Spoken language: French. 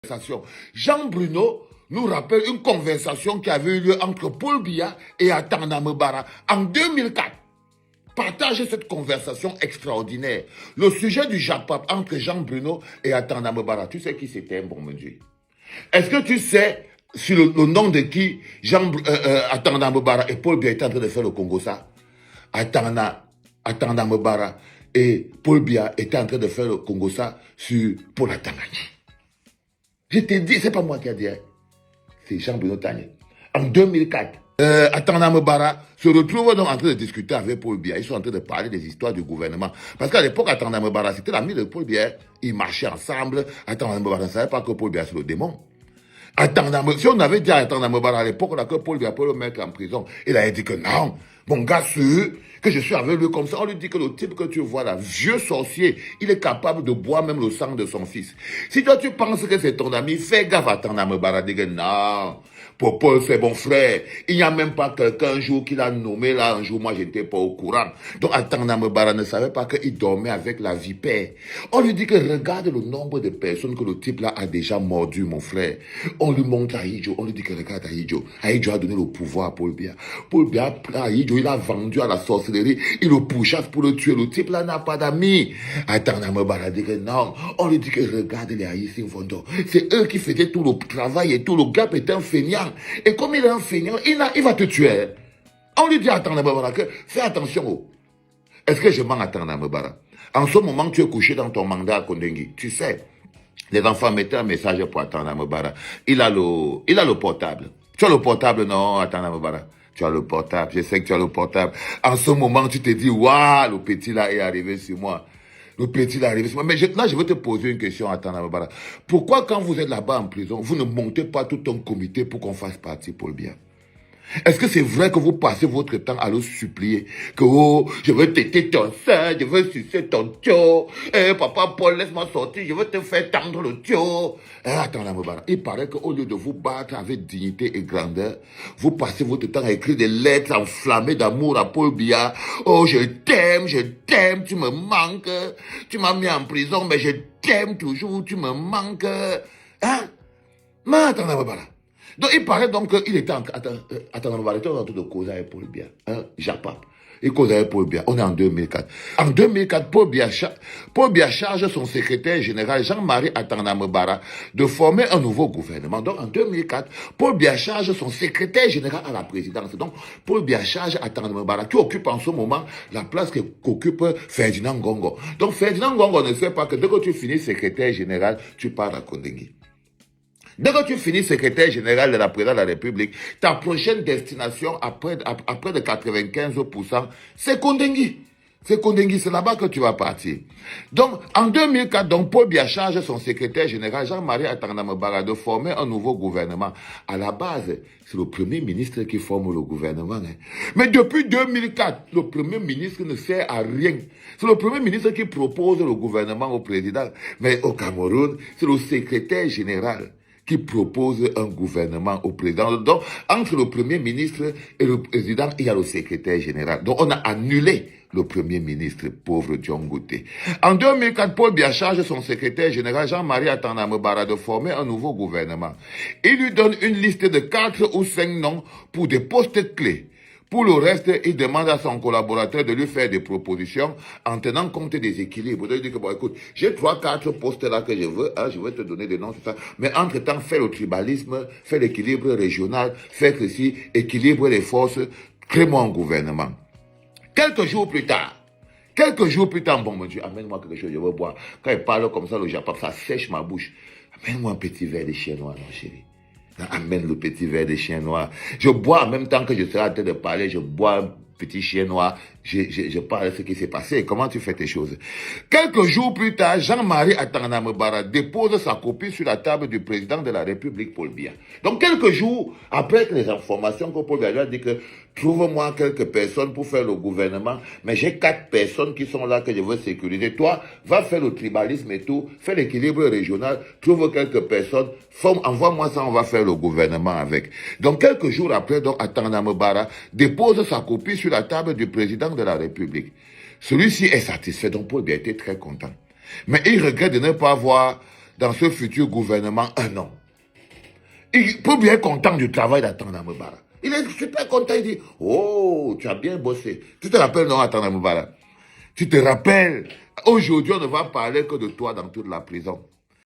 conversation. Jean Bruno nous rappelle une conversation qui avait eu lieu entre Paul Biya et Atanda Mbara en 2004. Partagez cette conversation extraordinaire. Le sujet du Japap entre Jean Bruno et Atanda Mbara. Tu sais qui c'était, bon mon Dieu? Est-ce que tu sais sur le nom de qui Atanda Mbara et Paul Biya étaient en train de faire le Congo ça? Atanda Mbara et Paul Biya étaient en train de faire le Congo ça pour la Tanzanie. Je t'ai dit, c'est pas moi qui ai dit, hein. C'est Jean Bruno Tagné. En 2004, Atanda Mbara se retrouve donc en train de discuter avec Paul Biya. Ils sont en train de parler des histoires du gouvernement. Parce qu'à l'époque, Atanda Mbara, c'était l'ami de Paul Biya. Ils marchaient ensemble. Atanda Mbara ne savait pas que Paul Biya, c'est le démon. Si on avait dit à Atanda Mbara à l'époque que Paul Biya peut le mettre en prison, il a dit que non, mon gars sûr, que je suis avec lui comme ça. On lui dit que le type que tu vois là, vieux sorcier, il est capable de boire même le sang de son fils. Si toi tu penses que c'est ton ami, fais gaffe à Atanda Mbara. Dit que non, pour Paul c'est mon frère. Il n'y a même pas quelqu'un un jour qui l'a nommé là, un jour moi j'étais pas au courant. Donc Atanda Mbara ne savait pas qu'il dormait avec la vipère. On lui dit que regarde le nombre de personnes que le type là a déjà mordu, mon frère. On lui montre Ahidjo, on lui dit que regarde Ahidjo. Ahidjo a donné le pouvoir à Paul Biya. Paul Biya, Ahidjo, il a vendu à la sorcellerie, il le pourchasse pour le tuer. Le type là n'a pas d'amis. Atanda Mbara dit que non. On lui dit que regarde les Haïtiens Fondo. C'est eux qui faisaient tout le travail et tout. Le gars est un feignant. Et comme il est un feignant, il va te tuer. On lui dit à Atanda Mbara que fais attention. Est-ce que je mens à Atanda Mbara? En ce moment, tu es couché dans ton mandat à Kondengui. Tu sais, les enfants mettaient un message pour Atanda Mbara. Il a le portable. Tu as le portable, non, Atanda Mbara? Tu as le portable. Je sais que tu as le portable. En ce moment, tu te dis, waouh, le petit là est arrivé sur moi. Le petit là est arrivé sur moi. Mais là, je vais te poser une question, Atanda Mbara. Pourquoi, quand vous êtes là-bas en prison, vous ne montez pas tout un comité pour qu'on fasse partie Paul Biya? Est-ce que c'est vrai que vous passez votre temps à le supplier que oh, je veux téter ton sein, je veux sucer ton tio, papa Paul laisse-moi sortir, je veux te faire tendre le tio. Atanda Mbara, il paraît qu'au lieu de vous battre avec dignité et grandeur, vous passez votre temps à écrire des lettres enflammées d'amour à Paul Biya. Oh, je t'aime, tu me manques, tu m'as mis en prison, mais je t'aime toujours, tu me manques. Hein? Mais Atanda Mbara. Donc, il paraît donc qu'il était en train de causer avec Paul Biya. Japap. Il causait avec Paul Biya. On est en 2004. En 2004, Paul Biya charge son secrétaire général Jean-Marie Atanda Mbara de former un nouveau gouvernement. Donc, en 2004, Paul Biya charge son secrétaire général à la présidence. Donc, Paul Biya charge Atanda Mbara, qui occupe en ce moment la place qu'occupe Ferdinand Ngongo. Donc, Ferdinand Ngongo ne sait pas que dès que tu finis secrétaire général, tu pars à Kondengui. Dès que tu finis secrétaire général de la présidence de la République, ta prochaine destination, à près de 95%, c'est Kondengui. C'est Kondengui, c'est là-bas que tu vas partir. Donc, en 2004, donc, Paul Biya charge son secrétaire général, Jean-Marie Atanda Mbara, de former un nouveau gouvernement. À la base, c'est le premier ministre qui forme le gouvernement. Hein. Mais depuis 2004, le premier ministre ne sert à rien. C'est le premier ministre qui propose le gouvernement au président. Mais au Cameroun, c'est le secrétaire général qui propose un gouvernement au président. Donc, entre le premier ministre et le président, il y a le secrétaire général. Donc, on a annulé le premier ministre, pauvre John Gouté. En 2004, Paul Biya charge son secrétaire général, Jean-Marie Atanda Mbara, de former un nouveau gouvernement. Il lui donne une liste de 4 ou 5 noms pour des postes clés. Pour le reste, il demande à son collaborateur de lui faire des propositions en tenant compte des équilibres. Il dit que, bon, écoute, j'ai 3, 4 postes là que je veux, hein, je vais te donner des noms, tout ça. Mais entre-temps, fais le tribalisme, fais l'équilibre régional, fais ceci, équilibre les forces, crée-moi un gouvernement. Quelques jours plus tard, bon mon Dieu, amène-moi quelque chose, je veux boire. Quand il parle comme ça, le Japon, ça sèche ma bouche. Amène-moi un petit verre de chien noir, non chérie. Amène le petit verre de chien noir. Je bois en même temps que je serai en train de parler, je bois un petit chien noir. Je parle de ce qui s'est passé. Comment tu fais tes choses? Quelques jours plus tard, Jean-Marie Atanda Mbara dépose sa copie sur la table du président de la République, Paul Biya. Donc, quelques jours après les informations que Paul Biya a dit que trouve-moi quelques personnes pour faire le gouvernement, mais j'ai 4 personnes qui sont là que je veux sécuriser. Toi, va faire le tribalisme et tout, fais l'équilibre régional, trouve quelques personnes, envoie-moi ça, on va faire le gouvernement avec. Donc, quelques jours après, donc, Atanda Mbara dépose sa copie sur la table du président de la République. Celui-ci est satisfait, donc Paul Biya était très content. Mais il regrette de ne pas avoir dans ce futur gouvernement 1 an. Il peut bien être content du travail d'Atanda Mbara. Il est super content, il dit, oh, tu as bien bossé. Tu te rappelles, non, Atanda Mbara? Tu te rappelles, aujourd'hui, on ne va parler que de toi dans toute la prison.